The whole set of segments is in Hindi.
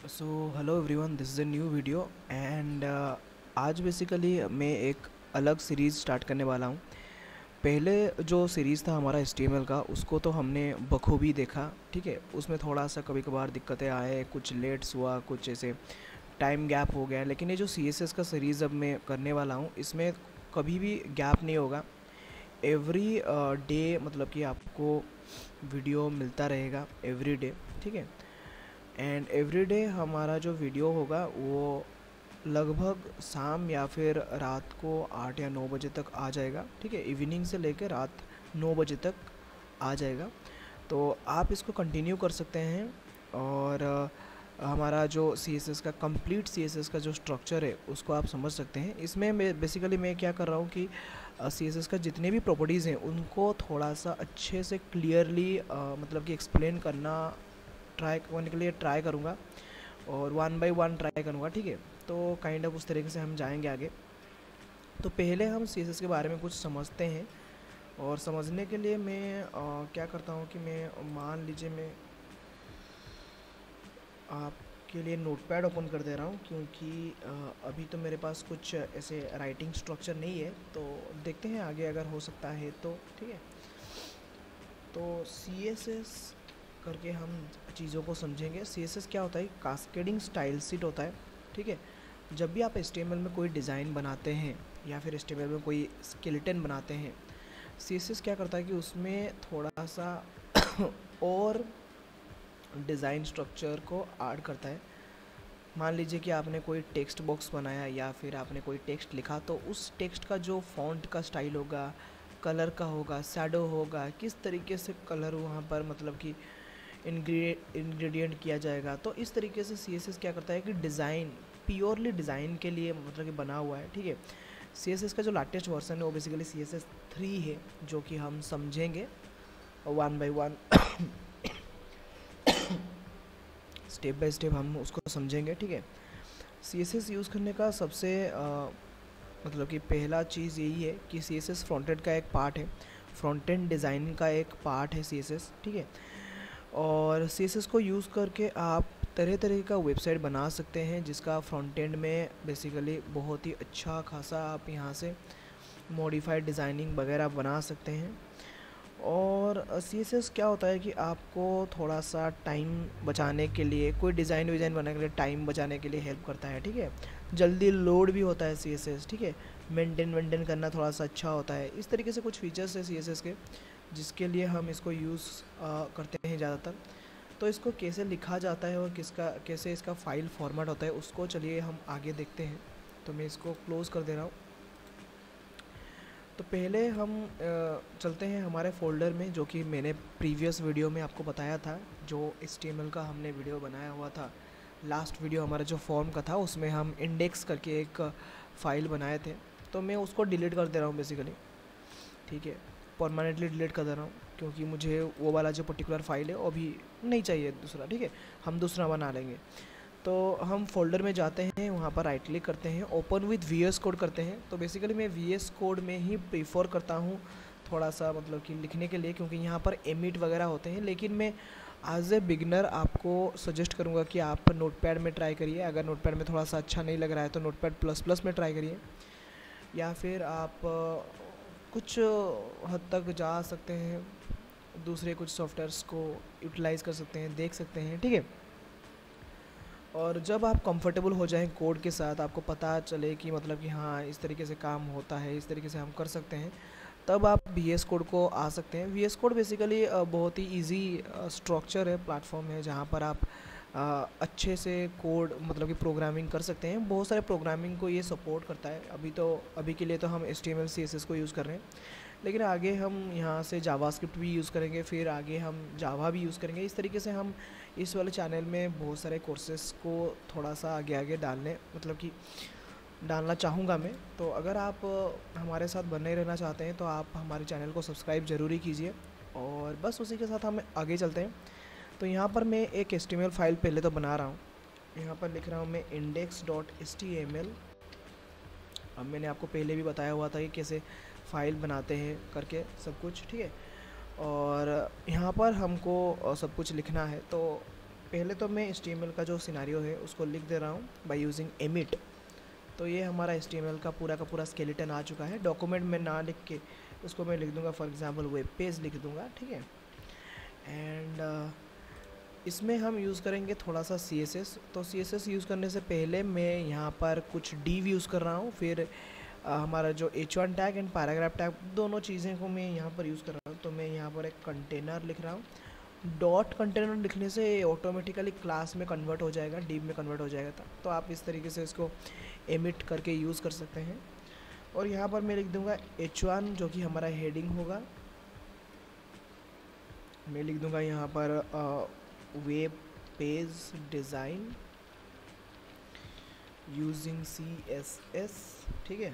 So hello everyone, this is a new video and आज बेसिकली मैं एक अलग सीरीज़ स्टार्ट करने वाला हूँ। पहले जो सीरीज़ था हमारा HTML का, उसको तो हमने बखूबी देखा, ठीक है। उसमें थोड़ा सा कभी कभार दिक्कतें आए, कुछ लेट्स हुआ, कुछ ऐसे टाइम गैप हो गया। लेकिन ये जो CSS का सीरीज़ अब मैं करने वाला हूँ, इसमें कभी भी गैप नहीं होगा। एवरी डे मतलब कि आपको वीडियो मिलता रहेगा एवरी डे, ठीक है। एंड एवरीडे हमारा जो वीडियो होगा वो लगभग शाम या फिर रात को 8 या 9 बजे तक आ जाएगा, ठीक है। इवनिंग से लेकर रात 9 बजे तक आ जाएगा। तो आप इसको कंटिन्यू कर सकते हैं। और हमारा जो CSS का कंप्लीट CSS का जो स्ट्रक्चर है उसको आप समझ सकते हैं। इसमें मैं क्या कर रहा हूँ कि CSS का जितने भी प्रॉपर्टीज़ हैं उनको थोड़ा सा अच्छे से क्लियरली मतलब कि एक्सप्लेन करना ट्राई करने के लिए ट्राई करूँगा, और वन बाय वन ट्राई करूँगा, ठीक है। तो काइंड ऑफ उस तरीके से हम जाएंगे आगे। तो पहले हम CSS के बारे में कुछ समझते हैं। और समझने के लिए मैं क्या करता हूँ कि मैं मान लीजिए मैं आपके लिए नोटपैड ओपन कर दे रहा हूँ, क्योंकि अभी तो मेरे पास कुछ ऐसे राइटिंग स्ट्रक्चर नहीं है। तो देखते हैं आगे अगर हो सकता है तो, ठीक है। तो CSS करके हम चीज़ों को समझेंगे। CSS क्या होता है? कास्केडिंग स्टाइल शीट होता है, ठीक है। जब भी आप HTML में कोई डिज़ाइन बनाते हैं या फिर HTML में कोई स्केलेटन बनाते हैं, CSS क्या करता है कि उसमें थोड़ा सा और डिज़ाइन स्ट्रक्चर को ऐड करता है। मान लीजिए कि आपने कोई टेक्स्ट बॉक्स बनाया या फिर आपने कोई टेक्स्ट लिखा, तो उस टेक्स्ट का जो फॉन्ट का स्टाइल होगा, कलर का होगा, शैडो होगा, किस तरीके से कलर वहाँ पर मतलब कि इंग्रेडिएंट किया जाएगा। तो इस तरीके से CSS क्या करता है कि डिज़ाइन, प्योरली डिज़ाइन के लिए मतलब कि बना हुआ है, ठीक है। CSS का जो लेटेस्ट वर्जन है वो बेसिकली CSS 3 है, जो कि हम समझेंगे one by one, step by step हम उसको समझेंगे, ठीक है। CSS यूज़ करने का सबसे मतलब कि पहला चीज़ यही है कि CSS फ्रंट एंड का एक पार्ट है, फ्रंट एंड डिज़ाइन का एक पार्ट है CSS, ठीक है। और CSS को यूज़ करके आप तरह तरह का वेबसाइट बना सकते हैं, जिसका फ्रंट एंड में बेसिकली बहुत ही अच्छा खासा आप यहाँ से मॉडिफाइड डिज़ाइनिंग वगैरह बना सकते हैं। और CSS क्या होता है कि आपको थोड़ा सा टाइम बचाने के लिए, कोई डिज़ाइन विज़ाइन बनाने के लिए टाइम बचाने के लिए हेल्प करता है, ठीक है। जल्दी लोड भी होता है CSS, ठीक है। मेंटेन करना थोड़ा सा अच्छा होता है। इस तरीके से कुछ फीचर्स है CSS के, जिसके लिए हम इसको यूज़ करते हैं ज़्यादातर। तो इसको कैसे लिखा जाता है और कैसे इसका फ़ाइल फॉर्मेट होता है, उसको चलिए हम आगे देखते हैं। तो मैं इसको क्लोज़ कर दे रहा हूँ। तो पहले हम चलते हैं हमारे फ़ोल्डर में, जो कि मैंने प्रीवियस वीडियो में आपको बताया था। जो HTML का हमने वीडियो बनाया हुआ था, लास्ट वीडियो हमारा जो फॉर्म का था, उसमें हम इंडेक्स करके एक फ़ाइल बनाए थे। तो मैं उसको डिलीट कर दे रहा हूँ बेसिकली, ठीक है। परमानेंटली डिलीट कर दे रहा हूँ, क्योंकि मुझे वो वाला जो पर्टिकुलर फ़ाइल है वो अभी नहीं चाहिए दूसरा, ठीक है। हम दूसरा बना लेंगे। तो हम फोल्डर में जाते हैं, वहाँ पर राइट क्लिक करते हैं, ओपन विद VS कोड करते हैं। तो बेसिकली मैं VS कोड में ही प्रीफर करता हूँ थोड़ा सा मतलब कि लिखने के लिए, क्योंकि यहाँ पर एमिट वगैरह होते हैं। लेकिन मैं एज ए बिगनर आपको सजेस्ट करूँगा कि आप नोटपैड में ट्राई करिए। अगर नोटपैड में थोड़ा सा अच्छा नहीं लग रहा है तो नोटपैड प्लस प्लस में ट्राई करिए, या फिर आप कुछ हद तक जा सकते हैं, दूसरे कुछ सॉफ्टवेयर्स को यूटिलाइज़ कर सकते हैं, देख सकते हैं, ठीक है। और जब आप कंफर्टेबल हो जाएं कोड के साथ, आपको पता चले कि मतलब कि हाँ इस तरीके से काम होता है, इस तरीके से हम कर सकते हैं, तब आप VS कोड को आ सकते हैं। VS कोड बेसिकली बहुत ही इजी स्ट्रक्चर है, प्लेटफॉर्म है, जहाँ पर आप अच्छे से कोड मतलब कि प्रोग्रामिंग कर सकते हैं। बहुत सारे प्रोग्रामिंग को ये सपोर्ट करता है। अभी के लिए तो हम HTML CSS को यूज़ कर रहे हैं, लेकिन आगे हम यहाँ से जावास्क्रिप्ट भी यूज़ करेंगे, फिर आगे हम जावा भी यूज़ करेंगे। इस तरीके से हम इस वाले चैनल में बहुत सारे कोर्सेज़ को थोड़ा सा आगे आगे डालने मतलब कि डालना चाहूँगा मैं। तो अगर आप हमारे साथ बने रहना चाहते हैं तो आप हमारे चैनल को सब्सक्राइब ज़रूर ही कीजिए। और बस उसी के साथ हम आगे चलते हैं। तो यहाँ पर मैं एक HTML फाइल पहले तो बना रहा हूँ। यहाँ पर लिख रहा हूँ मैं index.html। अब मैंने आपको पहले भी बताया हुआ था कि कैसे फ़ाइल बनाते हैं करके सब कुछ, ठीक है। और यहाँ पर हमको सब कुछ लिखना है। तो पहले तो मैं HTML का जो सिनारियो है उसको लिख दे रहा हूँ बाय यूजिंग एमिट। तो ये हमारा HTML का पूरा स्केलेटन आ चुका है। डॉक्यूमेंट में ना लिख के उसको मैं लिख दूंगा, फॉर एग्जांपल वेब पेज लिख दूंगा, ठीक है। एंड इसमें हम यूज़ करेंगे थोड़ा सा CSS। तो CSS यूज़ करने से पहले मैं यहाँ पर कुछ div यूज़ कर रहा हूँ, फिर हमारा जो H1 tag and paragraph tag दोनों चीज़ें को मैं यहाँ पर यूज़ कर रहा हूँ। तो मैं यहाँ पर एक कंटेनर लिख रहा हूँ। डॉट कंटेनर लिखने से ऑटोमेटिकली क्लास में कन्वर्ट हो जाएगा, div में कन्वर्ट हो जाएगा था। तो आप इस तरीके से इसको एमिट करके यूज़ कर सकते हैं। और यहाँ पर मैं लिख दूँगा H1 जो कि हमारा हेडिंग होगा। मैं लिख दूँगा यहाँ पर web page design using CSS, ठीक है।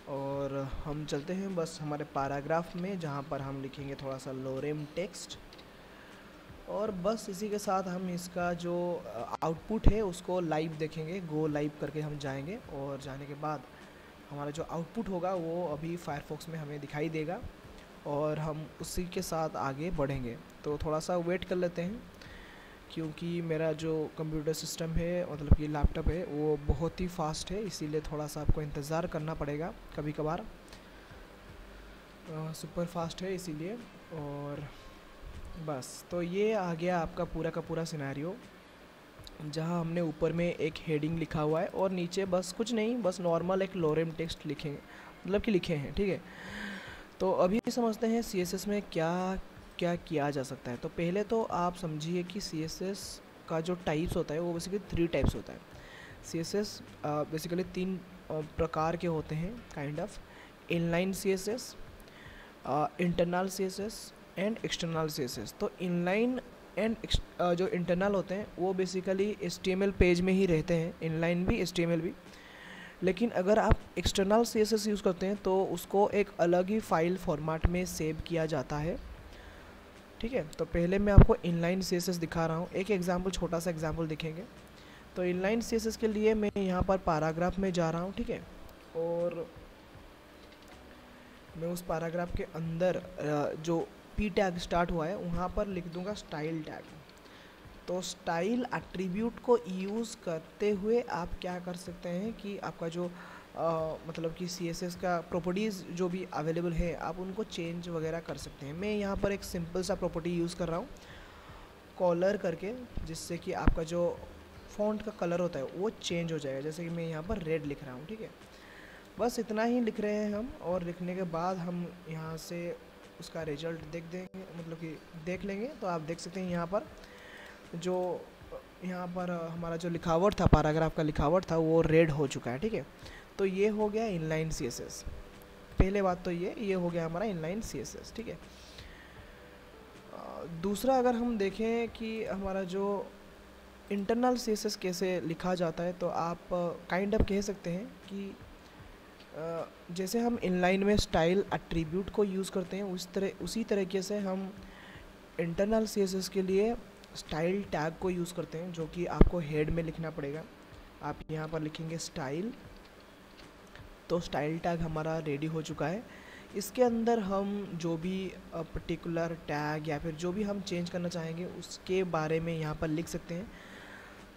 और हम चलते हैं बस हमारे पैराग्राफ में, जहाँ पर हम लिखेंगे थोड़ा सा लोरेम टेक्स्ट। और बस इसी के साथ हम इसका जो आउटपुट है उसको लाइव देखेंगे, गो लाइव करके हम जाएंगे। और जाने के बाद हमारा जो आउटपुट होगा वो अभी फायरफॉक्स में हमें दिखाई देगा और हम उसी के साथ आगे बढ़ेंगे। तो थोड़ा सा वेट कर लेते हैं, क्योंकि मेरा जो कंप्यूटर सिस्टम है, मतलब कि लैपटॉप है, वो बहुत ही फास्ट है, इसीलिए थोड़ा सा आपको इंतज़ार करना पड़ेगा। कभी कभार सुपर फास्ट है इसीलिए। और बस तो ये आ गया आपका पूरा का पूरा सिनेरियो, जहाँ हमने ऊपर में एक हेडिंग लिखा हुआ है और नीचे बस कुछ नहीं, बस नॉर्मल एक लोरेम टेक्स्ट लिखेंगे, मतलब कि लिखे हैं, ठीक है। तो अभी समझते हैं CSS में क्या क्या किया जा सकता है। तो पहले तो आप समझिए कि CSS का जो टाइप्स होता है वो बेसिकली 3 टाइप्स होता है। CSS बेसिकली 3 प्रकार के होते हैं, kind of inline CSS, internal CSS and external CSS। तो इनलाइन एंड जो इंटरनल होते हैं वो बेसिकली HTML पेज में ही रहते हैं, इनलाइन भी HTML भी। लेकिन अगर आप एक्सटर्नल CSS यूज़ करते हैं तो उसको एक अलग ही फाइल फॉर्मेट में सेव किया जाता है, ठीक है। तो पहले मैं आपको इनलाइन CSS दिखा रहा हूँ, एक एग्जांपल, छोटा सा एग्जांपल दिखेंगे। तो इनलाइन CSS के लिए मैं यहाँ पर पैराग्राफ में जा रहा हूँ, ठीक है। और मैं उस पैराग्राफ के अंदर जो P टैग स्टार्ट हुआ है वहाँ पर लिख दूँगा स्टाइल टैग। तो स्टाइल एट्रीब्यूट को यूज़ करते हुए आप क्या कर सकते हैं कि आपका जो मतलब कि CSS का प्रॉपर्टीज़ जो भी अवेलेबल है आप उनको चेंज वगैरह कर सकते हैं। मैं यहाँ पर एक सिंपल सा प्रॉपर्टी यूज़ कर रहा हूँ कलर करके, जिससे कि आपका जो फ़ॉन्ट का कलर होता है वो चेंज हो जाएगा। जैसे कि मैं यहाँ पर रेड लिख रहा हूँ, ठीक है। बस इतना ही लिख रहे हैं हम, और लिखने के बाद हम यहाँ से उसका रिजल्ट देख देंगे, मतलब कि देख लेंगे। तो आप देख सकते हैं यहाँ पर जो हमारा जो लिखावट था, पैराग्राफ का लिखावट था, वो रेड हो चुका है, ठीक है। तो ये हो गया इनलाइन CSS। पहले बात तो ये हो गया हमारा इनलाइन CSS, ठीक है। दूसरा अगर हम देखें कि हमारा जो इंटरनल CSS कैसे लिखा जाता है, तो आप काइंड ऑफ कह सकते हैं कि जैसे हम इनलाइन में स्टाइल एट्रीब्यूट को यूज़ करते हैं उसी तरीके से हम इंटरनल CSS के लिए स्टाइल टैग को यूज़ करते हैं, जो कि आपको हेड में लिखना पड़ेगा। आप यहाँ पर लिखेंगे स्टाइल, तो स्टाइल टैग हमारा रेडी हो चुका है। इसके अंदर हम जो भी पर्टिकुलर टैग या फिर जो भी हम चेंज करना चाहेंगे उसके बारे में यहाँ पर लिख सकते हैं।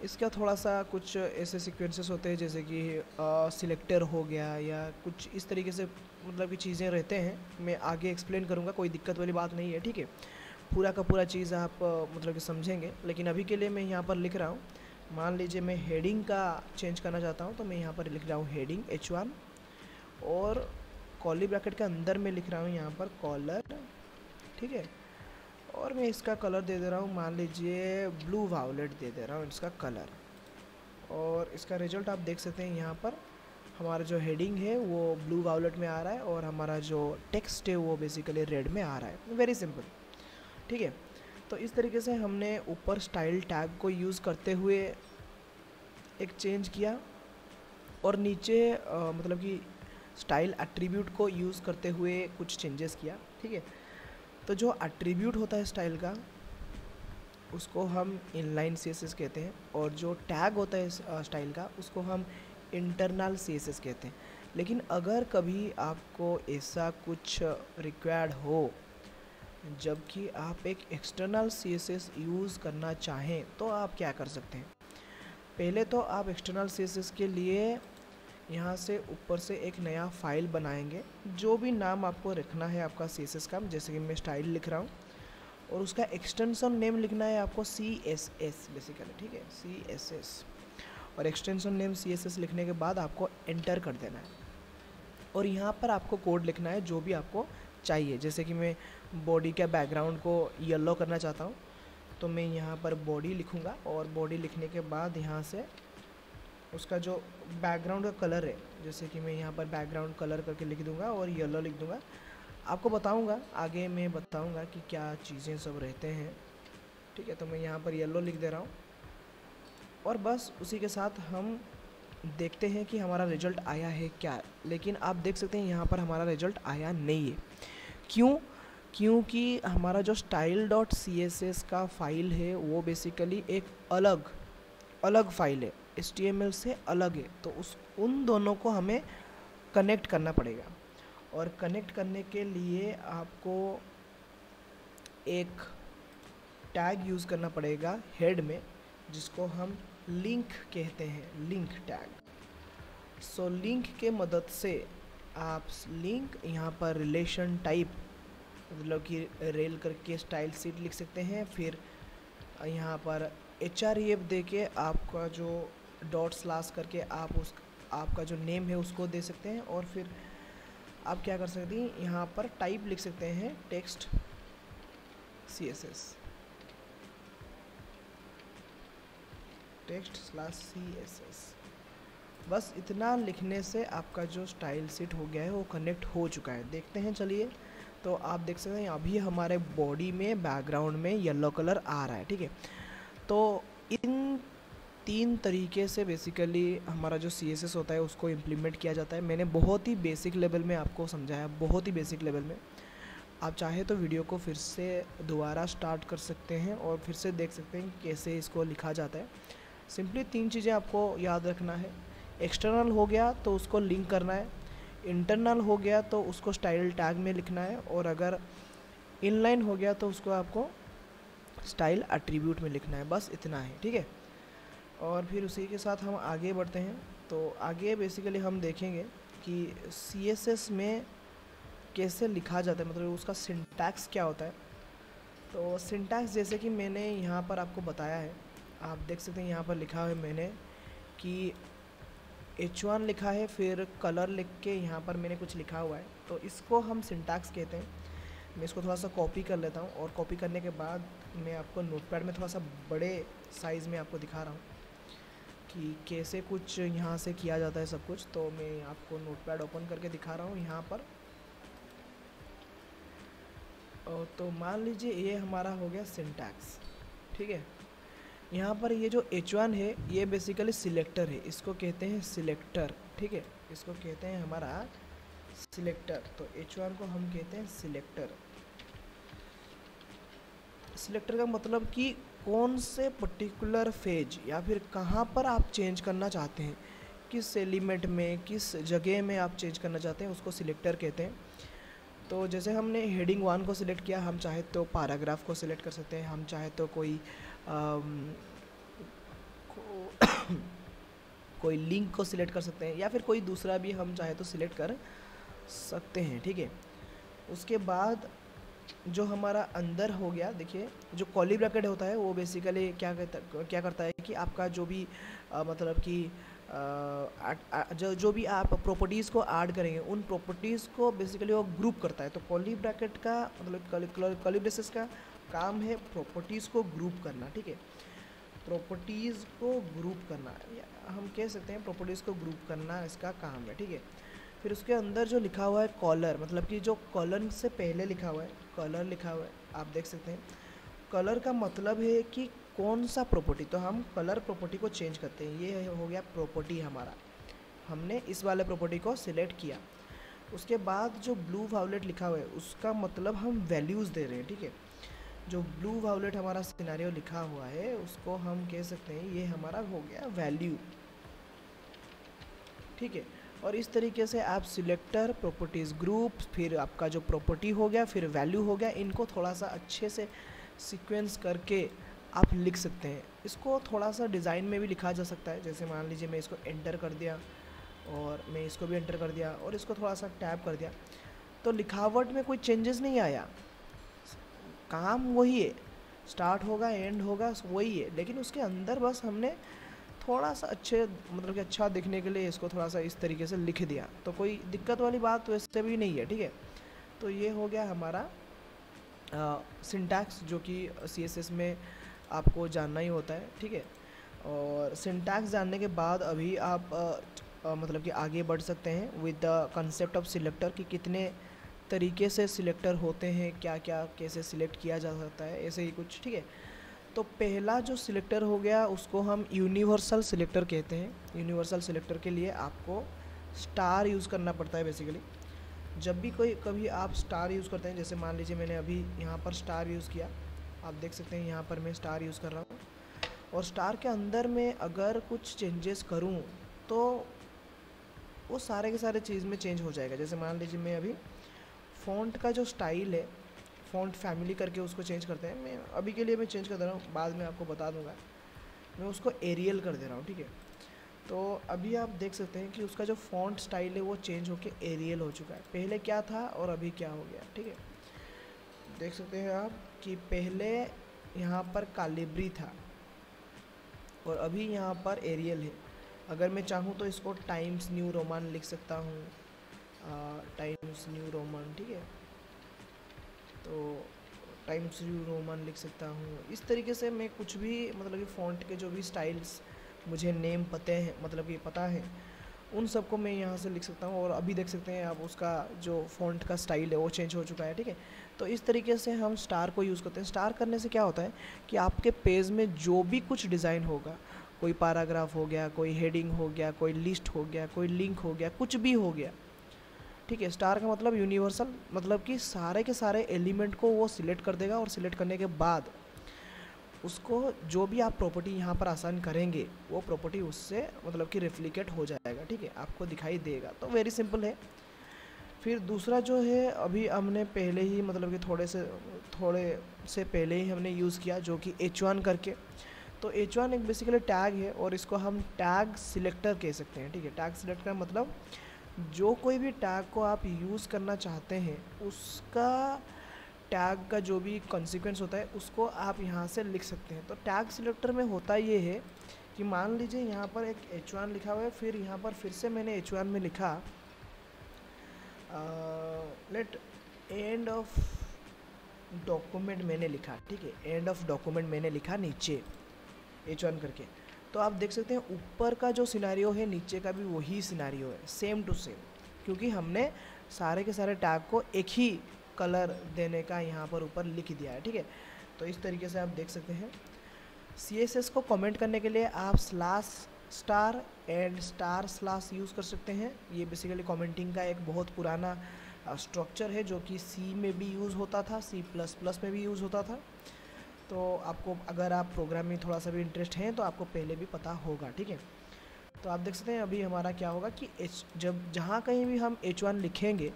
इसका थोड़ा सा कुछ ऐसे सीक्वेंसेस होते हैं, जैसे कि सिलेक्टर हो गया या कुछ इस तरीके से, मतलब कि चीज़ें रहते हैं। मैं आगे एक्सप्लेन करूँगा, कोई दिक्कत वाली बात नहीं है, ठीक है। पूरा का पूरा चीज़ आप मतलब कि समझेंगे, लेकिन अभी के लिए मैं यहाँ पर लिख रहा हूँ। मान लीजिए मैं हेडिंग का चेंज करना चाहता हूँ, तो मैं यहाँ पर लिख रहा हूँ हेडिंग H1, और कर्ली ब्रैकेट के अंदर मैं लिख रहा हूँ यहाँ पर कॉलर, ठीक है। और मैं इसका कलर दे दे रहा हूँ, मान लीजिए ब्लू वायलेट दे दे रहा हूँ इसका कलर। और इसका रिजल्ट आप देख सकते हैं, यहाँ पर हमारा जो हेडिंग है वो ब्लू वायलेट में आ रहा है और हमारा जो टेक्स्ट है वो बेसिकली रेड में आ रहा है। वेरी सिंपल, ठीक है। तो इस तरीके से हमने ऊपर स्टाइल टैग को यूज़ करते हुए एक चेंज किया, और नीचे मतलब कि स्टाइल एट्रीब्यूट को यूज़ करते हुए कुछ चेंजेस किया, ठीक है। तो जो एट्रीब्यूट होता है स्टाइल का उसको हम इनलाइन CSS कहते हैं, और जो टैग होता है स्टाइल का उसको हम इंटरनल CSS कहते हैं। लेकिन अगर कभी आपको ऐसा कुछ रिक्वायर्ड हो जबकि आप एक एक्सटर्नल सीएसएस यूज़ करना चाहें तो आप क्या कर सकते हैं। पहले तो आप एक्सटर्नल सीएसएस के लिए यहाँ से ऊपर से एक नया फाइल बनाएंगे, जो भी नाम आपको रखना है आपका सीएसएस का, जैसे कि मैं स्टाइल लिख रहा हूँ, और उसका एक्सटेंशन नेम लिखना है आपको CSS बेसिकली, ठीक है, CSS। और एक्सटेंशन नेम CSS लिखने के बाद आपको एंटर कर देना है, और यहाँ पर आपको कोड लिखना है जो भी आपको चाहिए। जैसे कि मैं बॉडी के बैकग्राउंड को येलो करना चाहता हूँ, तो मैं यहाँ पर बॉडी लिखूँगा, और बॉडी लिखने के बाद यहाँ से उसका जो बैकग्राउंड का कलर है, जैसे कि मैं यहाँ पर बैकग्राउंड कलर करके लिख दूँगा और येलो लिख दूँगा। आपको बताऊँगा आगे, मैं बताऊँगा कि क्या चीज़ें सब रहते हैं, ठीक है। तो मैं यहाँ पर येलो लिख दे रहा हूँ, और बस उसी के साथ हम देखते हैं कि हमारा रिजल्ट आया है क्या। लेकिन आप देख सकते हैं यहाँ पर हमारा रिजल्ट आया नहीं है। क्यों? क्योंकि हमारा जो style.css का फाइल है वो बेसिकली एक अलग फाइल है, HTML से अलग है। तो उन दोनों को हमें कनेक्ट करना पड़ेगा, और कनेक्ट करने के लिए आपको एक टैग यूज़ करना पड़ेगा हेड में, जिसको हम लिंक कहते हैं, लिंक टैग। सो लिंक के मदद से आप लिंक यहाँ पर रिलेशन टाइप, मतलब कि रेल करके स्टाइल सीट लिख सकते हैं। फिर यहाँ पर href दे के आपका जो डॉट स्लैश करके आप आपका जो नेम है उसको दे सकते हैं। और फिर आप क्या कर सकते हैं, यहाँ पर टाइप लिख सकते हैं टेक्स्ट CSS, टेक्स्ट/CSS। बस इतना लिखने से आपका जो स्टाइल सीट हो गया है वो कनेक्ट हो चुका है। देखते हैं, चलिए। तो आप देख सकते हैं अभी हमारे बॉडी में बैकग्राउंड में येलो कलर आ रहा है, ठीक है। तो इन 3 तरीके से बेसिकली हमारा जो CSS होता है उसको इम्प्लीमेंट किया जाता है। मैंने बहुत ही बेसिक लेवल में आपको समझाया, बहुत ही बेसिक लेवल में। आप चाहे तो वीडियो को फिर से दोबारा स्टार्ट कर सकते हैं और फिर से देख सकते हैं कैसे इसको लिखा जाता है। सिंपली 3 चीज़ें आपको याद रखना है। एक्सटर्नल हो गया तो उसको लिंक करना है, इंटरनल हो गया तो उसको स्टाइल टैग में लिखना है, और अगर इनलाइन हो गया तो उसको आपको स्टाइल एट्रीब्यूट में लिखना है। बस इतना है, ठीक है। और फिर उसी के साथ हम आगे बढ़ते हैं। तो आगे बेसिकली हम देखेंगे कि CSS में कैसे लिखा जाता है, मतलब उसका सिंटैक्स क्या होता है। तो सिंटैक्स जैसे कि मैंने यहाँ पर आपको बताया है, आप देख सकते हैं यहाँ पर लिखा है मैंने कि H1 लिखा है, फिर कलर लिख के यहाँ पर मैंने कुछ लिखा हुआ है, तो इसको हम सिंटैक्स कहते हैं। मैं इसको थोड़ा सा कॉपी कर लेता हूँ, और कॉपी करने के बाद मैं आपको नोटपैड में थोड़ा सा बड़े साइज़ में आपको दिखा रहा हूँ कि कैसे कुछ यहाँ से किया जाता है सब कुछ। तो मैं आपको नोटपैड ओपन करके दिखा रहा हूँ यहाँ पर। तो मान लीजिए ये हमारा हो गया सिंटैक्स, ठीक है। यहाँ पर ये जो H1 है ये बेसिकली सिलेक्टर है, इसको कहते हैं सिलेक्टर, ठीक है, इसको कहते हैं हमारा सिलेक्टर। तो H1 को हम कहते हैं सिलेक्टर। सिलेक्टर का मतलब कि कौन से पर्टिकुलर फेज या फिर कहाँ पर आप चेंज करना चाहते हैं, किस एलिमेंट में, किस जगह में आप चेंज करना चाहते हैं, उसको सिलेक्टर कहते हैं। तो जैसे हमने हेडिंग 1 को सिलेक्ट किया, हम चाहे तो पैराग्राफ को सिलेक्ट कर सकते हैं, हम चाहे तो कोई लिंक को सिलेक्ट कर सकते हैं, या फिर कोई दूसरा भी हम चाहे तो सिलेक्ट कर सकते हैं, ठीक है। उसके बाद जो हमारा अंदर हो गया, देखिए जो कर्ली ब्रैकेट होता है वो बेसिकली क्या करता है कि आपका जो भी मतलब कि जो भी आप प्रॉपर्टीज़ को ऐड करेंगे उन प्रॉपर्टीज़ को बेसिकली वो ग्रुप करता है। तो कर्ली ब्रैकेट का मतलब कर्ली ब्रेसेस का काम है प्रॉपर्टीज़ को ग्रुप करना, ठीक है, प्रॉपर्टीज़ को ग्रुप करना, हम कह सकते हैं प्रॉपर्टीज़ को ग्रुप करना इसका काम है, ठीक है। फिर उसके अंदर जो लिखा हुआ है कॉलर, मतलब कि जो कॉलर से पहले लिखा हुआ है, कलर लिखा हुआ है, आप देख सकते हैं। कलर का मतलब है कि कौन सा प्रॉपर्टी, तो हम कलर प्रॉपर्टी को चेंज करते हैं। ये हो गया प्रॉपर्टी हमारा, हमने इस वाले प्रॉपर्टी को सिलेक्ट किया। उसके बाद जो ब्लू वायलेट लिखा हुआ है उसका मतलब हम वैल्यूज़ दे रहे हैं, ठीक है। जो ब्लू वायलेट हमारा सिनेरियो लिखा हुआ है उसको हम कह सकते हैं ये हमारा हो गया वैल्यू, ठीक है। और इस तरीके से आप सिलेक्टर, प्रॉपर्टीज़ ग्रुप, फिर आपका जो प्रॉपर्टी हो गया, फिर वैल्यू हो गया, इनको थोड़ा सा अच्छे से सीक्वेंस करके आप लिख सकते हैं। इसको थोड़ा सा डिज़ाइन में भी लिखा जा सकता है, जैसे मान लीजिए मैं इसको एंटर कर दिया और मैं इसको भी एंटर कर दिया और इसको थोड़ा सा टैप कर दिया, तो लिखावट में कोई चेंजेस नहीं आया, काम वही है, स्टार्ट होगा एंड होगा वही है, लेकिन उसके अंदर बस हमने थोड़ा सा अच्छे मतलब कि अच्छा दिखने के लिए इसको थोड़ा सा इस तरीके से लिख दिया, तो कोई दिक्कत वाली बात तो वैसे भी नहीं है, ठीक है। तो ये हो गया हमारा सिंटैक्स, जो कि CSS में आपको जानना ही होता है, ठीक है। और सिंटैक्स जानने के बाद अभी आप मतलब कि आगे बढ़ सकते हैं with the concept of selector, कि कितने तरीके से सिलेक्टर होते हैं, क्या क्या कैसे सिलेक्ट किया जा सकता है, ऐसे ही कुछ, ठीक है। तो पहला जो सिलेक्टर हो गया उसको हम यूनिवर्सल सिलेक्टर कहते हैं। यूनिवर्सल सिलेक्टर के लिए आपको स्टार यूज़ करना पड़ता है बेसिकली। जब भी कभी आप स्टार यूज़ करते हैं, जैसे मान लीजिए मैंने अभी यहाँ पर स्टार यूज़ किया, आप देख सकते हैं यहाँ पर मैं स्टार यूज़ कर रहा हूँ, और स्टार के अंदर में अगर कुछ चेंजेस करूँ तो वो सारे के सारे चीज़ में चेंज हो जाएगा। जैसे मान लीजिए मैं अभी फ़ॉन्ट का जो स्टाइल है, फ़ॉन्ट फैमिली करके उसको चेंज करते हैं, मैं अभी के लिए मैं चेंज कर दे रहा हूँ, बाद में आपको बता दूंगा, मैं उसको एरियल कर दे रहा हूँ, ठीक है। तो अभी आप देख सकते हैं कि उसका जो फ़ॉन्ट स्टाइल है वो चेंज होके एरियल हो चुका है, पहले क्या था और अभी क्या हो गया, ठीक है। देख सकते हैं आप कि पहले यहाँ पर कालिब्री था और अभी यहाँ पर एरियल है। अगर मैं चाहूँ तो इसको टाइम्स न्यू रोमान लिख सकता हूँ, टाइम्स न्यू रोमान, ठीक है। तो टाइम्स न्यू रोमान लिख सकता हूँ। इस तरीके से मैं कुछ भी मतलब कि फ़ॉन्ट के जो भी स्टाइल्स मुझे नेम पते हैं, मतलब कि पता है, उन सबको मैं यहाँ से लिख सकता हूँ। और अभी देख सकते हैं आप उसका जो फ़ॉन्ट का स्टाइल है वो चेंज हो चुका है, ठीक है। तो इस तरीके से हम स्टार को यूज़ करते हैं। स्टार करने से क्या होता है कि आपके पेज में जो भी कुछ डिज़ाइन होगा, कोई पैराग्राफ हो गया, कोई हेडिंग हो गया, कोई लिस्ट हो गया, कोई लिंक हो गया, कुछ भी हो गया, ठीक है। स्टार का मतलब यूनिवर्सल, मतलब कि सारे के सारे एलिमेंट को वो सिलेक्ट कर देगा और सिलेक्ट करने के बाद उसको जो भी आप प्रॉपर्टी यहाँ पर आसान करेंगे वो प्रॉपर्टी उससे मतलब कि रिफ्लिकेट हो जाएगा, ठीक है, आपको दिखाई देगा। तो वेरी सिंपल है। फिर दूसरा जो है, अभी हमने पहले ही मतलब कि थोड़े से पहले ही हमने यूज़ किया, जो कि H1 करके। तो H1 एक बेसिकली टैग है और इसको हम टैग सिलेक्टर कह सकते हैं, ठीक है। टैग सिलेक्ट का मतलब जो कोई भी टैग को आप यूज़ करना चाहते हैं उसका टैग का जो भी कॉन्सिक्वेंस होता है उसको आप यहाँ से लिख सकते हैं। तो टैग सिलेक्टर में होता ये है कि मान लीजिए यहाँ पर एक H1 लिखा हुआ है, फिर यहाँ पर फिर से मैंने H1 में लिखा लेट एंड ऑफ डॉक्यूमेंट मैंने लिखा, ठीक है, एंड ऑफ डॉक्यूमेंट मैंने लिखा नीचे H1 करके। तो आप देख सकते हैं ऊपर का जो सिनारियो है नीचे का भी वही सिनारियो है, सेम टू सेम, क्योंकि हमने सारे के सारे टैग को एक ही कलर देने का यहाँ पर ऊपर लिख दिया है, ठीक है। तो इस तरीके से आप देख सकते हैं। CSS को कमेंट करने के लिए आप /* एंड */ यूज़ कर सकते हैं। ये बेसिकली कमेंटिंग का एक बहुत पुराना स्ट्रक्चर है, जो कि C में भी यूज़ होता था, C++ में भी यूज़ होता था। तो आपको अगर आप प्रोग्राम में थोड़ा सा भी इंटरेस्ट हैं तो आपको पहले भी पता होगा, ठीक है। तो आप देख सकते हैं अभी हमारा क्या होगा कि जब जहाँ कहीं भी हम H1 लिखेंगे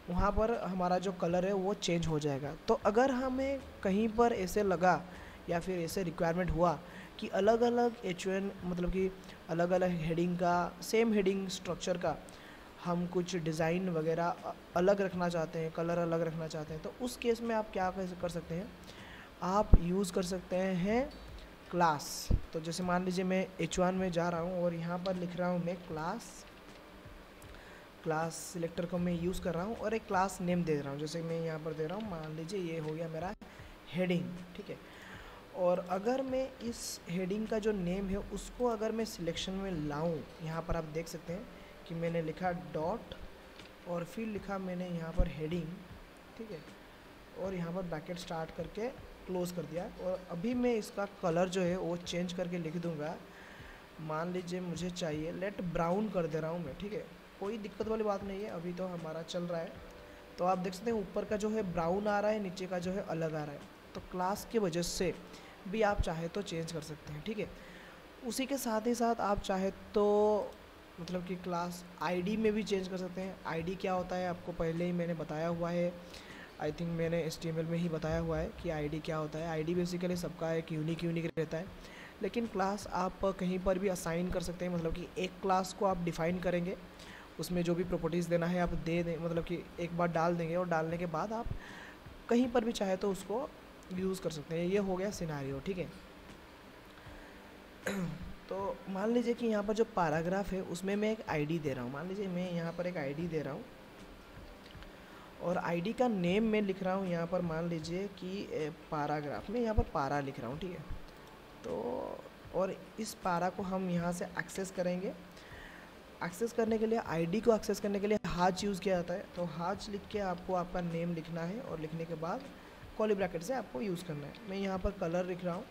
वहाँ पर हमारा जो कलर है वो चेंज हो जाएगा। तो अगर हमें कहीं पर ऐसे लगा या फिर ऐसे रिक्वायरमेंट हुआ कि अलग अलग H1 मतलब कि अलग अलग हेडिंग का, सेम हेडिंग स्ट्रक्चर का हम कुछ डिज़ाइन वगैरह अलग रखना चाहते हैं, कलर अलग रखना चाहते हैं, तो उस केस में आप क्या कर सकते हैं, आप यूज़ कर सकते हैं क्लास। तो जैसे मान लीजिए मैं H1 में जा रहा हूँ और यहाँ पर लिख रहा हूँ मैं क्लास सिलेक्टर को मैं यूज़ कर रहा हूँ और एक क्लास नेम दे रहा हूँ, जैसे मैं यहाँ पर दे रहा हूँ, मान लीजिए ये हो गया मेरा हेडिंग, ठीक है। और अगर मैं इस हेडिंग का जो नेम है उसको अगर मैं सिलेक्शन में लाऊं, यहाँ पर आप देख सकते हैं कि मैंने लिखा डॉट और फिर लिखा मैंने यहाँ पर हेडिंग, ठीक है, और यहाँ पर ब्रैकेट स्टार्ट करके क्लोज़ कर दिया। और अभी मैं इसका कलर जो है वो चेंज करके लिख दूँगा, मान लीजिए मुझे चाहिए लेट ब्राउन कर दे रहा हूँ मैं, ठीक है, कोई दिक्कत वाली बात नहीं है, अभी तो हमारा चल रहा है। तो आप देख सकते हैं ऊपर का जो है ब्राउन आ रहा है, नीचे का जो है अलग आ रहा है। तो क्लास की वजह से भी आप चाहे तो चेंज कर सकते हैं, ठीक है। उसी के साथ ही साथ आप चाहे तो मतलब कि क्लास आईडी में भी चेंज कर सकते हैं। आईडी क्या होता है आपको पहले ही मैंने बताया हुआ है, आई थिंक मैंने HTML में ही बताया हुआ है कि आईडी क्या होता है। आईडी बेसिकली सबका एक यूनिक रहता है, लेकिन क्लास आप कहीं पर भी असाइन कर सकते हैं। मतलब कि एक क्लास को आप डिफ़ाइन करेंगे, उसमें जो भी प्रॉपर्टीज़ देना है आप दे दें, मतलब कि एक बार डाल देंगे और डालने के बाद आप कहीं पर भी चाहे तो उसको यूज़ कर सकते हैं। ये हो गया सिनारियो, ठीक है। तो मान लीजिए कि यहाँ पर जो पैराग्राफ है उसमें मैं एक आईडी दे रहा हूँ। मान लीजिए मैं यहाँ पर एक आईडी दे रहा हूँ और आईडी का नेम मैं लिख रहा हूँ यहाँ पर, मान लीजिए कि पैराग्राफ में यहाँ पर पारा लिख रहा हूँ, ठीक है। तो और इस पारा को हम यहाँ से एक्सेस करेंगे। एक्सेस करने के लिए, आईडी को एक्सेस करने के लिए हाच यूज़ किया जाता है। तो हाच लिख के आपको आपका नेम लिखना है और लिखने के बाद कर्ली ब्रैकेट से आपको यूज़ करना है। मैं यहाँ पर कलर लिख रहा हूँ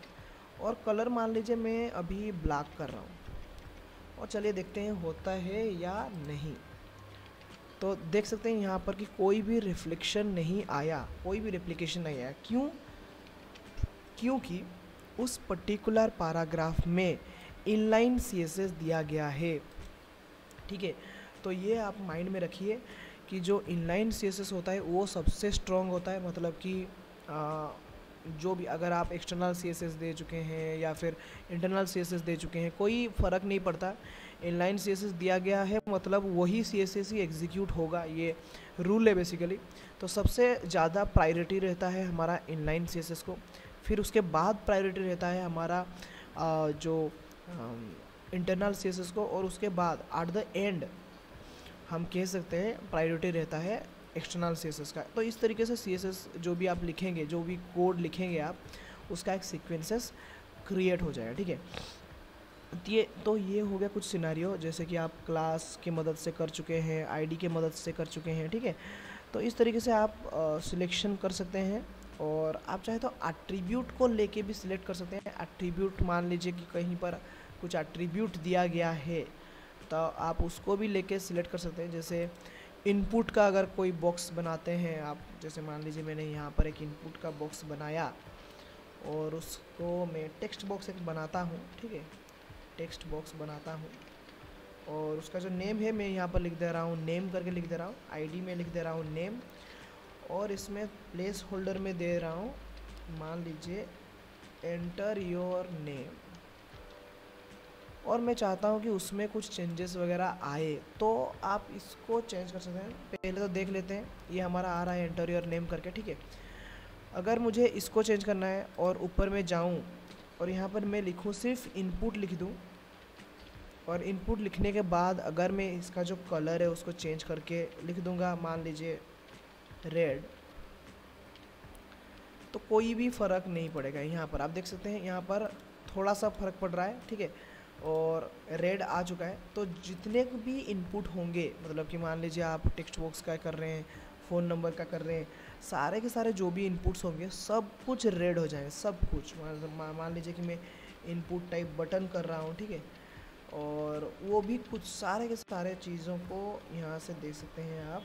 और कलर मान लीजिए मैं अभी ब्लैक कर रहा हूँ और चलिए देखते हैं होता है या नहीं। तो देख सकते हैं यहाँ पर कि कोई भी रिफ्लेक्शन नहीं आया, कोई भी रेप्लिकेशन नहीं आया। क्यों? क्योंकि उस पर्टिकुलर पैराग्राफ में इनलाइन CSS दिया गया है, ठीक है। तो ये आप माइंड में रखिए कि जो इनलाइन CSS होता है वो सबसे स्ट्रॉन्ग होता है। मतलब कि जो भी, अगर आप एक्सटर्नल CSS दे चुके हैं या फिर इंटरनल CSS दे चुके हैं, कोई फ़र्क नहीं पड़ता। इनलाइन CSS दिया गया है मतलब वही CSS ही एग्जीक्यूट होगा, ये रूल है बेसिकली। तो सबसे ज़्यादा प्रायोरिटी रहता है हमारा इनलाइन CSS को, फिर उसके बाद प्रायोरिटी रहता है हमारा जो इंटरनल CSS को, और उसके बाद एट द एंड हम कह सकते हैं प्रायोरिटी रहता है एक्सटर्नल CSS का। तो इस तरीके से CSS जो भी आप लिखेंगे, जो भी कोड लिखेंगे आप, उसका एक सीक्वेंसेस क्रिएट हो जाएगा, ठीक है। तो ये हो गया कुछ सिनेरियो, जैसे कि आप क्लास की मदद से कर चुके हैं, आईडी की मदद से कर चुके हैं, ठीक है। तो इस तरीके से आप सिलेक्शन कर सकते हैं। और आप चाहे तो एट्रीब्यूट को लेके भी सिलेक्ट कर सकते हैं। एट्रीब्यूट मान लीजिए कि कहीं पर कुछ एट्रीब्यूट दिया गया है तो आप उसको भी लेके सिलेक्ट कर सकते हैं। जैसे इनपुट का अगर कोई बॉक्स बनाते हैं आप, जैसे मान लीजिए मैंने यहाँ पर एक इनपुट का बॉक्स बनाया और उसको मैं टेक्स्ट बॉक्स एक बनाता हूँ, ठीक है। टेक्स्ट बॉक्स बनाता हूँ और उसका जो नेम है मैं यहाँ पर लिख दे रहा हूँ, नेम करके लिख दे रहा हूँ। आईडी में लिख दे रहा हूँ नेम, और इसमें प्लेस होल्डर में दे रहा हूँ मान लीजिए एंटर योर नेम। और मैं चाहता हूँ कि उसमें कुछ चेंजेस वगैरह आए तो आप इसको चेंज कर सकते हैं। पहले तो देख लेते हैं, ये हमारा आ रहा है एंटर योर नेम करके, ठीक है। अगर मुझे इसको चेंज करना है और ऊपर में जाऊँ और यहाँ पर मैं लिखूँ, सिर्फ इनपुट लिख दूँ, और इनपुट लिखने के बाद अगर मैं इसका जो कलर है उसको चेंज करके लिख दूँगा मान लीजिए रेड, तो कोई भी फ़र्क नहीं पड़ेगा। यहाँ पर आप देख सकते हैं, यहाँ पर थोड़ा सा फ़र्क पड़ रहा है, ठीक है, और रेड आ चुका है। तो जितने भी इनपुट होंगे, मतलब कि मान लीजिए आप टेक्स्ट बॉक्स का कर रहे हैं, फ़ोन नंबर का कर रहे हैं, सारे के सारे जो भी इनपुट्स होंगे सब कुछ रेड हो जाएंगे, सब कुछ। मान लीजिए कि मैं इनपुट टाइप बटन कर रहा हूँ, ठीक है, और वो भी कुछ सारे के सारे चीज़ों को यहाँ से देख सकते हैं आप।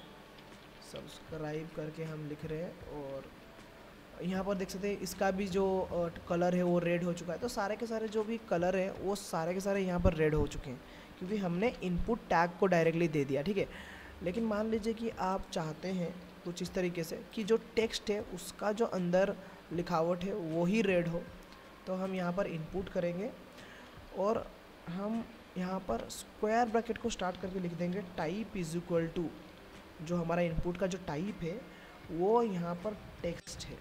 सब्सक्राइब करके हम लिख रहे हैं और यहाँ पर देख सकते हैं इसका भी जो कलर है वो रेड हो चुका है। तो सारे के सारे जो भी कलर है वो सारे के सारे यहाँ पर रेड हो चुके हैं क्योंकि हमने इनपुट टैग को डायरेक्टली दे दिया, ठीक है। लेकिन मान लीजिए कि आप चाहते हैं कुछ इस तरीके से कि जो टेक्स्ट है उसका जो अंदर लिखावट है वो ही रेड हो, तो हम यहाँ पर इनपुट करेंगे और हम यहाँ पर स्क्वायर ब्रैकेट को स्टार्ट करके लिख देंगे टाइप इज इक्वल टू, जो हमारा इनपुट का जो टाइप है वो यहाँ पर टेक्स्ट है।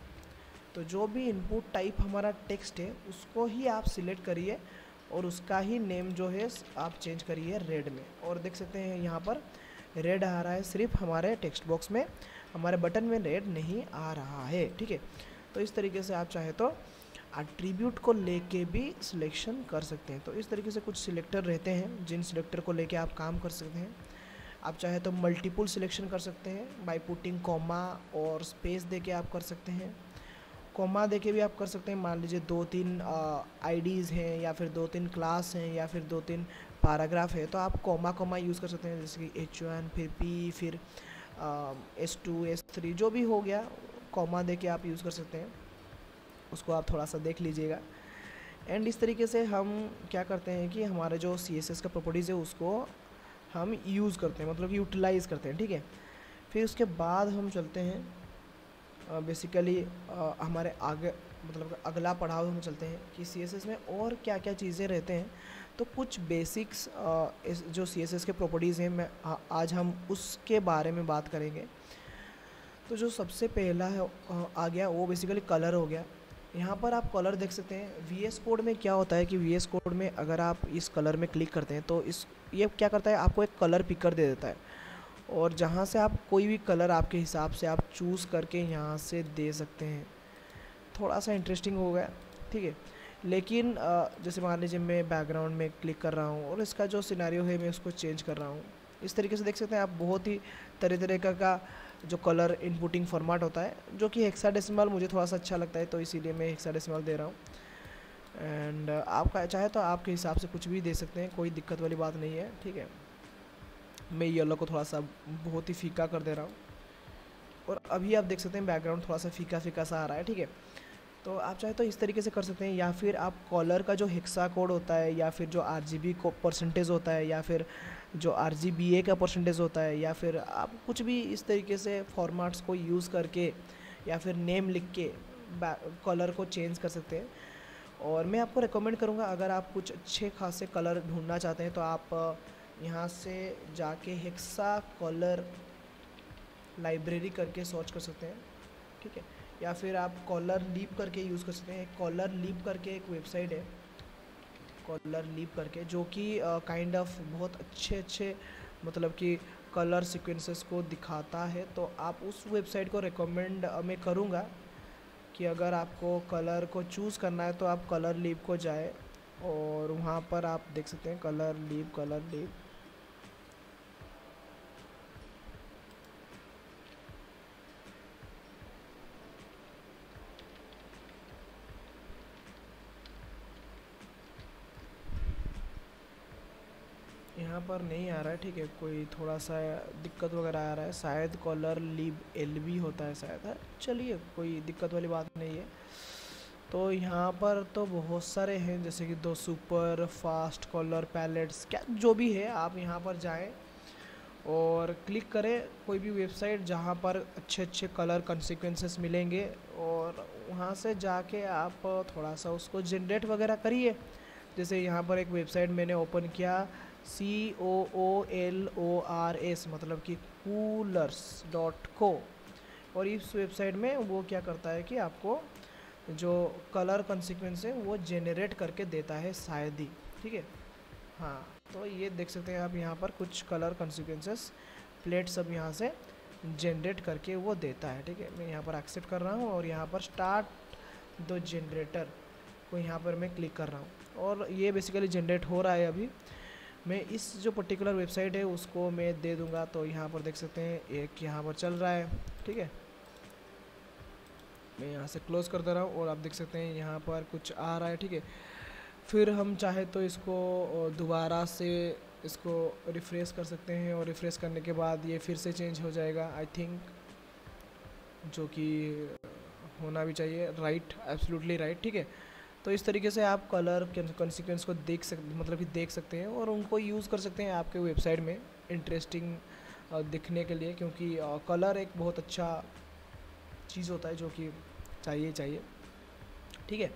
तो जो भी इनपुट टाइप हमारा टेक्स्ट है उसको ही आप सिलेक्ट करिए और उसका ही नेम जो है आप चेंज करिए रेड में। और देख सकते हैं यहाँ पर रेड आ रहा है, सिर्फ हमारे टेक्स्ट बॉक्स में, हमारे बटन में रेड नहीं आ रहा है, ठीक है। तो इस तरीके से आप चाहे तो एट्रीब्यूट को लेके भी सिलेक्शन कर सकते हैं। तो इस तरीके से कुछ सिलेक्टर रहते हैं जिन सिलेक्टर को लेके आप काम कर सकते हैं। आप चाहे तो मल्टीपल सिलेक्शन कर सकते हैं बाय पुटिंग कॉमा और स्पेस दे के आप कर सकते हैं। कॉमा देके भी आप कर सकते हैं। मान लीजिए 2-3 आईडीज़ हैं या फिर 2-3 क्लास हैं या फिर 2-3 पैराग्राफ है तो आप कॉमा यूज़ कर सकते हैं, जैसे कि H1 फिर P फिर S2 S3 जो भी हो गया, कॉमा देके आप यूज़ कर सकते हैं। उसको आप थोड़ा सा देख लीजिएगा। एंड इस तरीके से हम क्या करते हैं कि हमारे जो CSS का प्रॉपर्टीज़ है उसको हम यूज़ करते हैं, मतलब कि यूटिलाइज़ करते हैं, ठीक है। फिर उसके बाद हम चलते हैं बेसिकली हमारे आगे, मतलब अगला पड़ाव हम चलते हैं कि CSS में और क्या क्या चीज़ें रहते हैं। तो कुछ बेसिक्स जो CSS के प्रॉपर्टीज़ हैं, मैं आज हम उसके बारे में बात करेंगे। तो जो सबसे पहला है आ गया वो बेसिकली कलर हो गया। यहाँ पर आप कलर देख सकते हैं। VS कोड में क्या होता है कि VS कोड में अगर आप इस कलर में क्लिक करते हैं तो ये क्या करता है, आपको एक कलर पिकर दे देता है, और जहाँ से आप कोई भी कलर आपके हिसाब से आप चूज़ करके यहाँ से दे सकते हैं। थोड़ा सा इंटरेस्टिंग हो गया, ठीक है। लेकिन जैसे मान लीजिए मैं बैकग्राउंड में क्लिक कर रहा हूँ और इसका जो सिनेरियो है मैं उसको चेंज कर रहा हूँ। इस तरीके से देख सकते हैं आप, बहुत ही तरह तरह का जो कलर इनपुटिंग फॉर्मेट होता है, जो कि हेक्साडेसिमल मुझे थोड़ा सा अच्छा लगता है, तो इसीलिए मैं हेक्साडेसिमल दे रहा हूँ। एंड आपका चाहे तो आपके हिसाब से कुछ भी दे सकते हैं, कोई दिक्कत वाली बात नहीं है, ठीक है। मैं येलो को थोड़ा सा बहुत ही फीका कर दे रहा हूँ, और अभी आप देख सकते हैं बैकग्राउंड थोड़ा सा फीका फीका सा आ रहा है, ठीक है। तो आप चाहे तो इस तरीके से कर सकते हैं, या फिर आप कॉलर का जो हेक्सा कोड होता है, या फिर जो RGB को परसेंटेज होता है, या फिर जो RGBA का परसेंटेज होता है, या फिर आप कुछ भी इस तरीके से फॉर्मेट्स को यूज़ करके या फिर नेम लिख के कलर को चेंज कर सकते हैं। और मैं आपको रिकमेंड करूँगा, अगर आप कुछ अच्छे खासे कलर ढूंढना चाहते हैं तो आप यहाँ से जाके हेक्सा कलर लाइब्रेरी करके सर्च कर सकते हैं, ठीक है। या फिर आप कॉलर लीप करके यूज़ कर सकते हैं। कॉलर लीप करके एक वेबसाइट है, कॉलर लीप करके, जो कि काइंड ऑफ बहुत अच्छे अच्छे मतलब कि कलर सीक्वेंसेस को दिखाता है। तो आप उस वेबसाइट को रिकमेंड मैं करूँगा कि अगर आपको कलर को चूज़ करना है तो आप कलर लीप को जाए, और वहाँ पर आप देख सकते हैं कलर लीप, कलर लीप। यहाँ पर नहीं आ रहा है, ठीक है, कोई थोड़ा सा दिक्कत वगैरह आ रहा है, शायद कॉलर लीब LB होता है शायद, है। चलिए, कोई दिक्कत वाली बात नहीं है। तो यहाँ पर तो बहुत सारे हैं, जैसे कि दो सुपर फास्ट कॉलर पैलेट्स, क्या जो भी है, आप यहाँ पर जाएं और क्लिक करें कोई भी वेबसाइट जहाँ पर अच्छे अच्छे कलर कंसिक्वेंसेस मिलेंगे, और वहाँ से जाके आप थोड़ा सा उसको जनरेट वगैरह करिए। जैसे यहाँ पर एक वेबसाइट मैंने ओपन किया, COOLORS, मतलब कि coolors.co, और इस वेबसाइट में वो क्या करता है कि आपको जो कलर कंसिक्वेंस है वो जेनरेट करके देता है शायद ही, ठीक है। हाँ, तो ये देख सकते हैं आप, यहाँ पर कुछ कलर कंसिक्वेंसेस प्लेट सब यहाँ से जनरेट करके वो देता है, ठीक है। मैं यहाँ पर एक्सेप्ट कर रहा हूँ, और यहाँ पर स्टार्ट द जनरेटर को यहाँ पर मैं क्लिक कर रहा हूँ, और ये बेसिकली जनरेट हो रहा है अभी। मैं इस जो पर्टिकुलर वेबसाइट है उसको मैं दे दूँगा, तो यहाँ पर देख सकते हैं एक यहाँ पर चल रहा है, ठीक है। मैं यहाँ से क्लोज़ कर दे रहा हूँ, और आप देख सकते हैं यहाँ पर कुछ आ रहा है, ठीक है। फिर हम चाहे तो इसको दोबारा से इसको रिफ़्रेश कर सकते हैं, और रिफ़्रेश करने के बाद ये फिर से चेंज हो जाएगा, आई थिंक, जो कि होना भी चाहिए, राइट, एब्सोल्युटली राइट, ठीक है। तो इस तरीके से आप कलर कंसिक्वेंस को मतलब कि देख सकते हैं, और उनको यूज़ कर सकते हैं आपके वेबसाइट में इंटरेस्टिंग दिखने के लिए, क्योंकि कलर एक बहुत अच्छा चीज़ होता है जो कि चाहिए, ठीक है।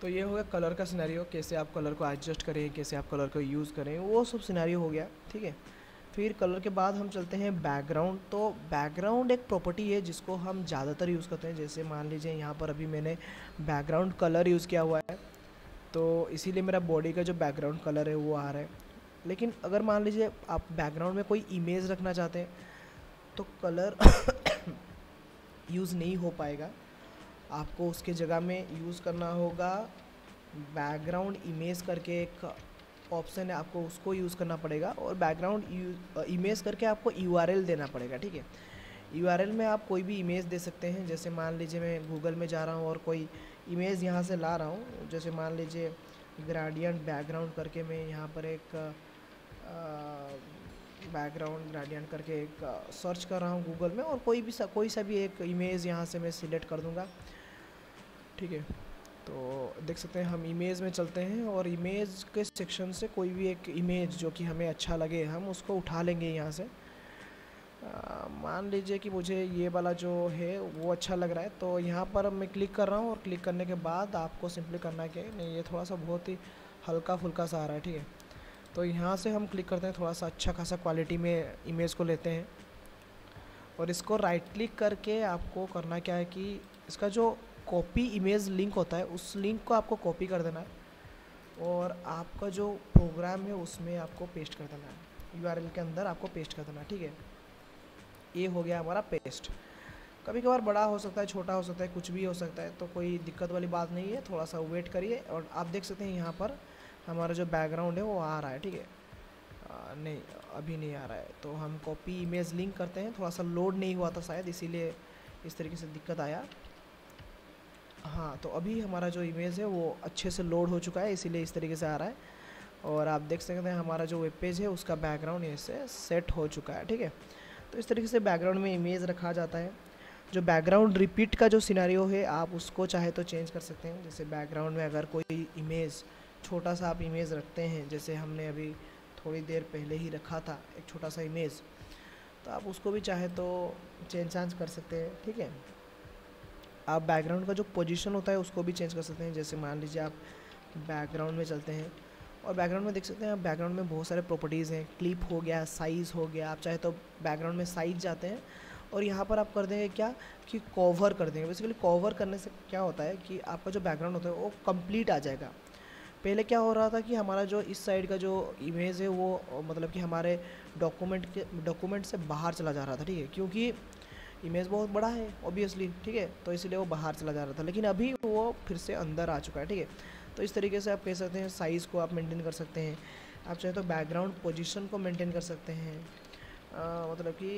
तो ये हो गया कलर का सिनेरियो, कैसे आप कलर को एडजस्ट करें, कैसे आप कलर को यूज़ करें, वो सब सिनेरियो हो गया, ठीक है। फिर कलर के बाद हम चलते हैं बैकग्राउंड। तो बैकग्राउंड एक प्रॉपर्टी है जिसको हम ज़्यादातर यूज़ करते हैं। जैसे मान लीजिए यहाँ पर अभी मैंने बैकग्राउंड कलर यूज़ किया हुआ है, तो इसीलिए मेरा बॉडी का जो बैकग्राउंड कलर है वो आ रहा है। लेकिन अगर मान लीजिए आप बैकग्राउंड में कोई इमेज रखना चाहते हैं तो कलर यूज़ नहीं हो पाएगा, आपको उसके जगह में यूज़ करना होगा बैकग्राउंड इमेज करके एक ऑप्शन है, आपको उसको यूज़ करना पड़ेगा, और बैकग्राउंड इमेज करके आपको URL देना पड़ेगा, ठीक है। URL में आप कोई भी इमेज दे सकते हैं। जैसे मान लीजिए मैं गूगल में जा रहा हूँ और कोई इमेज यहाँ से ला रहा हूँ, जैसे मान लीजिए ग्रेडियंट बैकग्राउंड करके मैं यहाँ पर एक बैकग्राउंड ग्रेडियंट करके एक सर्च कर रहा हूँ गूगल में, और कोई सा भी एक इमेज यहाँ से मैं सिलेक्ट कर दूँगा, ठीक है। तो देख सकते हैं हम इमेज में चलते हैं और इमेज के सेक्शन से कोई भी एक इमेज जो कि हमें अच्छा लगे हम उसको उठा लेंगे यहाँ से। मान लीजिए कि मुझे ये वाला जो है वो अच्छा लग रहा है, तो यहाँ पर मैं क्लिक कर रहा हूँ और क्लिक करने के बाद आपको सिंपली करना है कि नहीं, ये थोड़ा सा बहुत ही हल्का फुल्का सा आ रहा है, ठीक है। तो यहाँ से हम क्लिक करते हैं, थोड़ा सा अच्छा खासा क्वालिटी में इमेज को लेते हैं और इसको राइट क्लिक करके आपको करना क्या है कि इसका जो कॉपी इमेज लिंक होता है उस लिंक को आपको कॉपी कर देना है और आपका जो प्रोग्राम है उसमें आपको पेस्ट कर देना है, यूआरएल के अंदर आपको पेस्ट कर देना है, ठीक है। ये हो गया हमारा पेस्ट। कभी कभार बड़ा हो सकता है, छोटा हो सकता है, कुछ भी हो सकता है, तो कोई दिक्कत वाली बात नहीं है, थोड़ा सा वेट करिए। और आप देख सकते हैं यहाँ पर हमारा जो बैकग्राउंड है वो आ रहा है, ठीक है। नहीं, अभी नहीं आ रहा है, तो हम कॉपी इमेज लिंक करते हैं। थोड़ा सा लोड नहीं हुआ था शायद, इसीलिए इस तरीके से दिक्कत आया। हाँ, तो अभी हमारा जो इमेज है वो अच्छे से लोड हो चुका है, इसीलिए इस तरीके से आ रहा है। और आप देख सकते हैं हमारा जो वेब पेज है उसका बैकग्राउंड ऐसे सेट हो चुका है, ठीक है। तो इस तरीके से बैकग्राउंड में इमेज रखा जाता है। जो बैकग्राउंड रिपीट का जो सिनेरियो है आप उसको चाहे तो चेंज कर सकते हैं। जैसे बैकग्राउंड में अगर कोई इमेज, छोटा सा आप इमेज रखते हैं, जैसे हमने अभी थोड़ी देर पहले ही रखा था एक छोटा सा इमेज, तो आप उसको भी चाहे तो चेंज चांज कर सकते हैं, ठीक है। आप बैकग्राउंड का जो पोजीशन होता है उसको भी चेंज कर सकते हैं। जैसे मान लीजिए आप बैकग्राउंड में चलते हैं और बैकग्राउंड में देख सकते हैं आप बैकग्राउंड में बहुत सारे प्रॉपर्टीज़ हैं, क्लिप हो गया, साइज़ हो गया। आप चाहे तो बैकग्राउंड में साइज जाते हैं और यहाँ पर आप कर देंगे क्या कि कवर कर देंगे। बेसिकली कवर करने से क्या होता है कि आपका जो बैकग्राउंड होता है वो कंप्लीट आ जाएगा। पहले क्या हो रहा था कि हमारा जो इस साइड का जो इमेज है वो मतलब कि हमारे डॉक्यूमेंट से बाहर चला जा रहा था, ठीक है, क्योंकि इमेज बहुत बड़ा है ऑब्वियसली, ठीक है, तो इसलिए वो बाहर चला जा रहा था। लेकिन अभी वो फिर से अंदर आ चुका है, ठीक है। तो इस तरीके से आप कह सकते हैं साइज़ को आप मेंटेन कर सकते हैं। आप चाहे तो बैकग्राउंड पोजीशन को मेंटेन कर सकते हैं, मतलब कि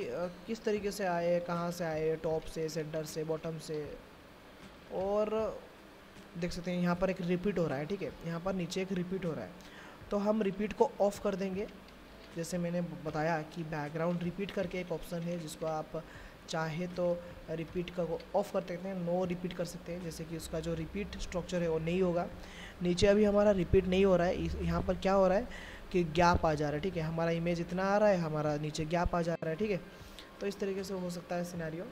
किस तरीके से आए, कहाँ से आए, टॉप से, सेंटर से, बॉटम से। और देख सकते हैं यहाँ पर एक रिपीट हो रहा है, ठीक है, यहाँ पर नीचे एक रिपीट हो रहा है, तो हम रिपीट को ऑफ़ कर देंगे। जैसे मैंने बताया कि बैकग्राउंड रिपीट करके एक ऑप्शन है जिसको आप चाहे तो रिपीट का वो ऑफ़ कर सकते हैं, नो रिपीट कर सकते हैं। जैसे कि उसका जो रिपीट स्ट्रक्चर है वो नहीं होगा। नीचे अभी हमारा रिपीट नहीं हो रहा है, यहाँ पर क्या हो रहा है कि गैप आ जा रहा है, ठीक है। हमारा इमेज इतना आ रहा है, हमारा नीचे गैप आ जा रहा है, ठीक है। तो इस तरीके से हो सकता है सिनेरियो।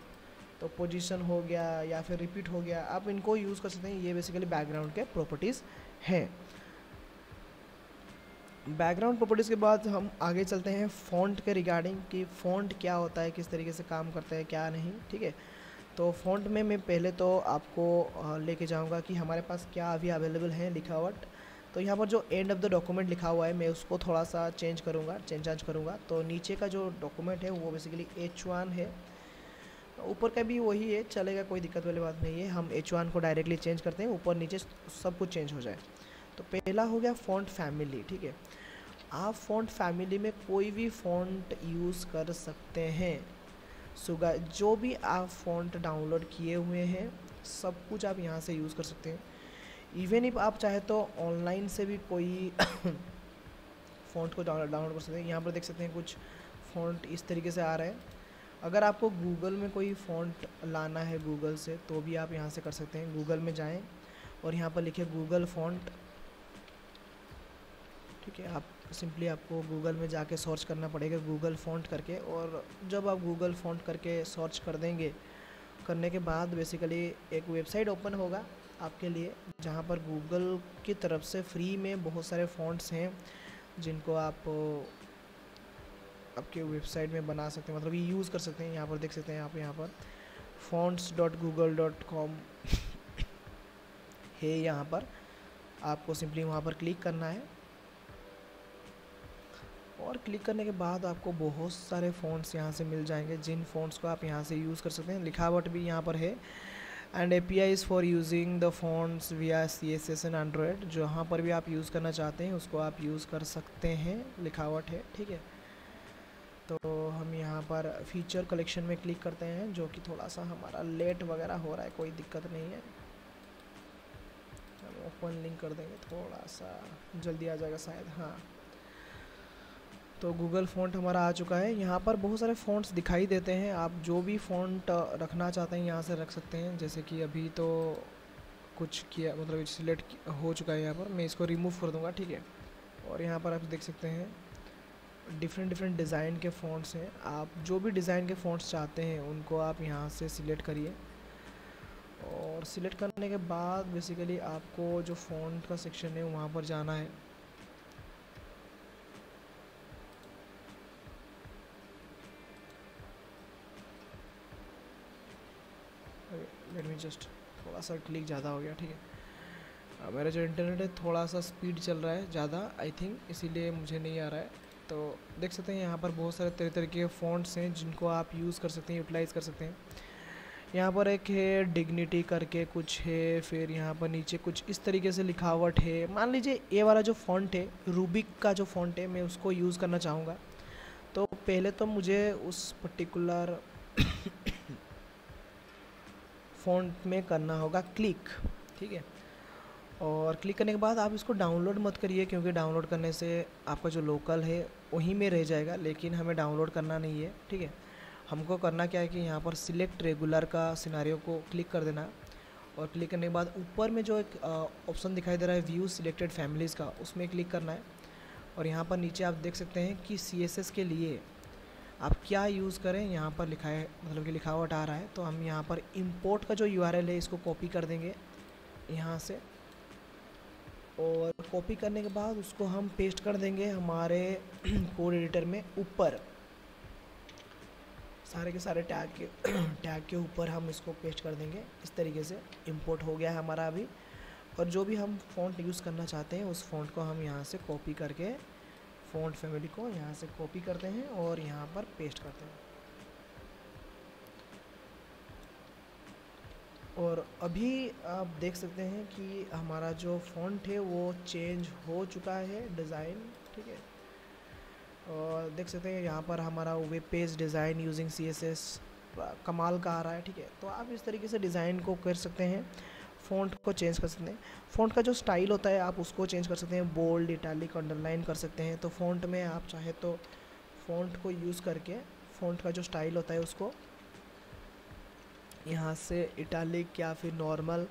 तो पोजीशन हो गया या फिर रिपीट हो गया, आप इनको यूज़ कर सकते हैं। ये बेसिकली बैकग्राउंड के प्रॉपर्टीज़ हैं। बैकग्राउंड प्रॉपर्टीज़ के बाद हम आगे चलते हैं फ़ॉन्ट के रिगार्डिंग कि फ़ॉन्ट क्या होता है, किस तरीके से काम करता है, क्या नहीं, ठीक है। तो फ़ॉन्ट में मैं पहले तो आपको लेके जाऊंगा कि हमारे पास क्या अभी अवेलेबल है लिखावट। तो यहाँ पर जो एंड ऑफ द डॉक्यूमेंट लिखा हुआ है मैं उसको थोड़ा सा चेंज करूँगा। तो नीचे का जो डॉक्यूमेंट है वो बेसिकली H1 है, ऊपर का भी वही है, चलेगा, कोई दिक्कत वाली बात नहीं है। हम H1 को डायरेक्टली चेंज करते हैं, ऊपर नीचे सब कुछ चेंज हो जाए। तो पहला हो गया फ़ॉन्ट फैमिली, ठीक है। आप फ़ॉन्ट फैमिली में कोई भी फ़ॉन्ट यूज़ कर सकते हैं। जो भी आप फ़ॉन्ट डाउनलोड किए हुए हैं सब कुछ आप यहाँ से यूज़ कर सकते हैं। इवन इफ आप चाहे तो ऑनलाइन से भी कोई फ़ॉन्ट को डाउनलोड कर सकते हैं। यहाँ पर देख सकते हैं कुछ फ़ॉन्ट इस तरीके से आ रहे हैं। अगर आपको गूगल में कोई फ़ॉन्ट लाना है गूगल से तो भी आप यहाँ से कर सकते हैं। गूगल में जाएं और यहाँ पर लिखिए गूगल फ़ॉन्ट, ठीक है। आप सिंपली आपको गूगल में जाके सर्च करना पड़ेगा गूगल फ़ॉन्ट करके। और जब आप गूगल फ़ॉन्ट करके सर्च कर देंगे, करने के बाद बेसिकली एक वेबसाइट ओपन होगा आपके लिए जहाँ पर गूगल की तरफ से फ्री में बहुत सारे फ़ॉन्ट्स हैं जिनको आप आपके वेबसाइट में बना सकते हैं, मतलब ये यूज़ कर सकते हैं। यहाँ पर देख सकते हैं आप, यहाँ पर fonts.google.com है। यहाँ पर आपको सिंपली वहाँ पर क्लिक करना है और क्लिक करने के बाद आपको बहुत सारे फ़ॉन्ट्स यहाँ से मिल जाएंगे जिन फ़ॉन्ट्स को आप यहाँ से यूज़ कर सकते हैं। लिखावट भी यहाँ पर है and APIs for using the fonts via CSS and Android. जहाँ पर भी आप यूज़ करना चाहते हैं उसको आप यूज़ कर सकते हैं, लिखावट है, ठीक है। तो हम यहाँ पर फीचर कलेक्शन में क्लिक करते हैं, जो कि थोड़ा सा हमारा लेट वगैरह हो रहा है, कोई दिक्कत नहीं है। हम ओपन लिंक कर देंगे, थोड़ा सा जल्दी आ जाएगा शायद। हाँ, तो गूगल फ़ॉन्ट हमारा आ चुका है। यहाँ पर बहुत सारे फ़ॉन्ट्स दिखाई देते हैं, आप जो भी फ़ॉन्ट रखना चाहते हैं यहाँ से रख सकते हैं। जैसे कि अभी तो कुछ किया, मतलब सिलेक्ट हो चुका है। यहाँ पर मैं इसको रिमूव कर दूँगा, ठीक है। और यहाँ पर आप देख सकते हैं डिफरेंट डिफरेंट डिज़ाइन के फ़ॉन्ट्स हैं। आप जो भी डिज़ाइन के फ़ॉन्ट्स चाहते हैं उनको आप यहाँ से सिलेक्ट करिए, और सिलेक्ट करने के बाद बेसिकली आपको जो फ़ॉन्ट का सेक्शन है वहाँ पर जाना है। लेट मी जस्ट, थोड़ा सा क्लिक ज़्यादा हो गया, ठीक है। मेरा जो इंटरनेट है थोड़ा सा स्पीड चल रहा है ज़्यादा, आई थिंक इसीलिए मुझे नहीं आ रहा है। तो देख सकते हैं यहाँ पर बहुत सारे तरह तरह के फ़ॉन्ट्स हैं जिनको आप यूज़ कर सकते हैं, यूटिलाइज़ कर सकते हैं। यहाँ पर एक है डिग्निटी करके कुछ है, फिर यहाँ पर नीचे कुछ इस तरीके से लिखावट है। मान लीजिए ये वाला जो फ़ॉन्ट है, रूबिक का जो फ़ॉन्ट है, मैं उसको यूज़ करना चाहूँगा। तो पहले तो मुझे उस पर्टिकुलर फ़ॉन्ट में करना होगा क्लिक, ठीक है। और क्लिक करने के बाद आप इसको डाउनलोड मत करिए, क्योंकि डाउनलोड करने से आपका जो लोकल है वहीं में रह जाएगा, लेकिन हमें डाउनलोड करना नहीं है, ठीक है। हमको करना क्या है कि यहाँ पर सिलेक्ट रेगुलर का सिनारियो को क्लिक कर देना, और क्लिक करने के बाद ऊपर में जो एक ऑप्शन दिखाई दे रहा है व्यू सिलेक्टेड फैमिलीज़ का, उसमें क्लिक करना है। और यहाँ पर नीचे आप देख सकते हैं कि CSS के लिए आप क्या यूज़ करें, यहाँ पर लिखा है, मतलब कि लिखावट आ रहा है। तो हम यहाँ पर इंपोर्ट का जो URL है इसको कॉपी कर देंगे यहाँ से, और कॉपी करने के बाद उसको हम पेस्ट कर देंगे हमारे कोड एडिटर में ऊपर, सारे के सारे टैग के ऊपर हम इसको पेस्ट कर देंगे। इस तरीके से इंपोर्ट हो गया है हमारा अभी। और जो भी हम फ़ॉन्ट यूज़ करना चाहते हैं उस फ़ॉन्ट को हम यहाँ से कॉपी करके, फ़ॉन्ट फैमिली को यहाँ से कॉपी करते हैं और यहाँ पर पेस्ट करते हैं। और अभी आप देख सकते हैं कि हमारा जो फ़ॉन्ट है वो चेंज हो चुका है डिज़ाइन, ठीक है। और देख सकते हैं यहाँ पर हमारा web page design using CSS कमाल का आ रहा है, ठीक है। तो आप इस तरीके से डिज़ाइन को कर सकते हैं, फ़ॉन्ट को चेंज कर सकते हैं। फ़ॉन्ट का जो स्टाइल होता है आप उसको चेंज कर सकते हैं, बोल्ड, इटैलिक, अंडरलाइन कर सकते हैं। तो फ़ॉन्ट में आप चाहे तो फ़ॉन्ट को यूज़ करके फ़ॉन्ट का जो स्टाइल होता है उसको यहाँ से इटैलिक या फिर नॉर्मल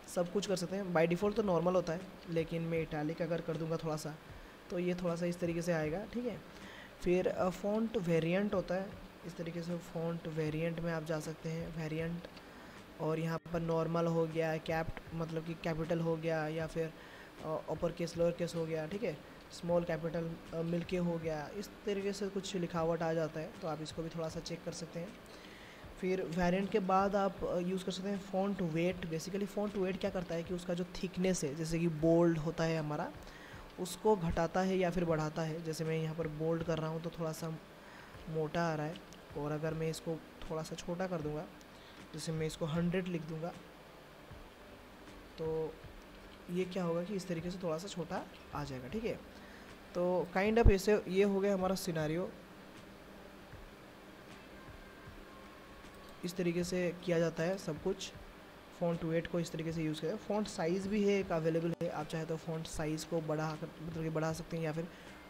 सब कुछ कर सकते हैं। बाय डिफ़ॉल्ट तो नॉर्मल होता है, लेकिन मैं इटैलिक अगर कर दूँगा थोड़ा सा, तो ये थोड़ा सा इस तरीके से आएगा, ठीक है। फिर फ़ॉन्ट वेरिएंट होता है, इस तरीके से फ़ॉन्ट वेरिएंट में आप जा सकते हैं, वेरिएंट। और यहाँ पर नॉर्मल हो गया, कैप्ट मतलब कि कैपिटल हो गया, या फिर अपर केस लोअर केस हो गया, ठीक है, स्मॉल कैपिटल मिलके हो गया, इस तरीके से कुछ लिखावट आ जाता है। तो आप इसको भी थोड़ा सा चेक कर सकते हैं। फिर वेरिएंट के बाद आप यूज़ कर सकते हैं font weight. Basically font weight क्या करता है कि उसका जो थिकनेस है, जैसे कि बोल्ड होता है हमारा, उसको घटाता है या फिर बढ़ाता है। जैसे मैं यहाँ पर बोल्ड कर रहा हूँ तो थोड़ा सा मोटा आ रहा है, और अगर मैं इसको थोड़ा सा छोटा कर दूँगा, जैसे मैं इसको 100 लिख दूँगा, तो ये क्या होगा कि इस तरीके से थोड़ा सा छोटा आ जाएगा, ठीक है। तो काइंड ऑफ ऐसे ये हो गया हमारा सिनारियो। इस तरीके से किया जाता है सब कुछ। फ़ॉन्ट वेट को इस तरीके से यूज़ करें। फ़ॉन्ट साइज़ भी है एक अवेलेबल है, आप चाहे तो फ़ॉन्ट साइज़ को मतलब कि बढ़ा सकते हैं या फिर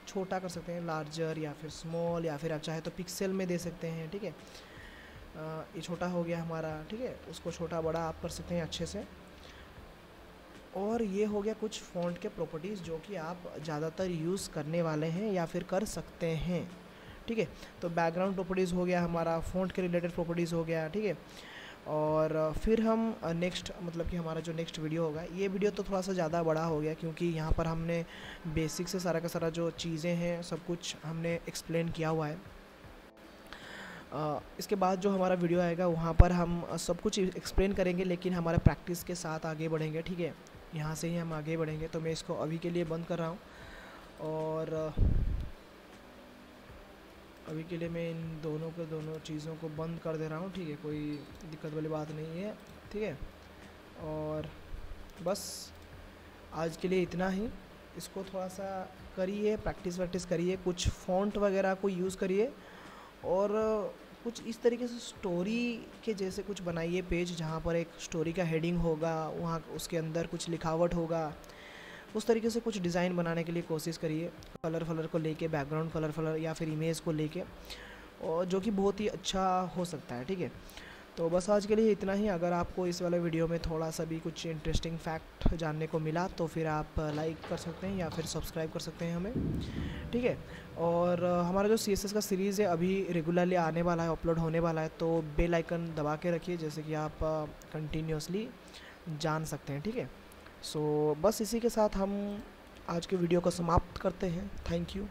छोटा कर सकते हैं, लार्जर या फिर स्मॉल, या फिर आप चाहे तो पिक्सल में दे सकते हैं, ठीक है। ये छोटा हो गया हमारा, ठीक है, उसको छोटा बड़ा आप कर सकते हैं अच्छे से। और ये हो गया कुछ फ़ॉन्ट के प्रॉपर्टीज़ जो कि आप ज़्यादातर यूज़ करने वाले हैं या फिर कर सकते हैं, ठीक है। तो बैकग्राउंड प्रॉपर्टीज़ हो गया हमारा, फ़ॉन्ट के रिलेटेड प्रॉपर्टीज़ हो गया, ठीक है। और फिर हम नेक्स्ट, मतलब कि हमारा जो नेक्स्ट वीडियो होगा, ये वीडियो तो थोड़ा सा ज़्यादा बड़ा हो गया, क्योंकि यहाँ पर हमने बेसिक से सारा का सारा जो चीज़ें हैं सब कुछ हमने एक्सप्लेन किया हुआ है। इसके बाद जो हमारा वीडियो आएगा वहाँ पर हम सब कुछ एक्सप्लेन करेंगे, लेकिन हमारे प्रैक्टिस के साथ आगे बढ़ेंगे, ठीक है। यहाँ से ही हम आगे बढ़ेंगे। तो मैं इसको अभी के लिए बंद कर रहा हूँ, और अभी के लिए मैं इन दोनों चीज़ों को बंद कर दे रहा हूँ, ठीक है। कोई दिक्कत वाली बात नहीं है, ठीक है। और बस आज के लिए इतना ही। इसको थोड़ा सा करिए, प्रैक्टिस करिए, कुछ फ़ॉन्ट वगैरह को यूज़ करिए, और कुछ इस तरीके से स्टोरी के जैसे कुछ बनाइए पेज, जहाँ पर एक स्टोरी का हेडिंग होगा, वहाँ उसके अंदर कुछ लिखावट होगा, उस तरीके से कुछ डिज़ाइन बनाने के लिए कोशिश करिए, कलर को लेके, बैकग्राउंड कलर या फिर इमेज को लेके, और जो कि बहुत ही अच्छा हो सकता है, ठीक है। तो बस आज के लिए इतना ही। अगर आपको इस वाले वीडियो में थोड़ा सा भी कुछ इंटरेस्टिंग फैक्ट जानने को मिला तो फिर आप लाइक कर सकते हैं या फिर सब्सक्राइब कर सकते हैं हमें, ठीक है। और हमारा जो CSS का सीरीज़ है अभी रेगुलरली आने वाला है, अपलोड होने वाला है, तो बेल आइकन दबा के रखिए जैसे कि आप कंटिन्यूसली जान सकते हैं, ठीक है। सो बस इसी के साथ हम आज के वीडियो को समाप्त करते हैं। Thank you.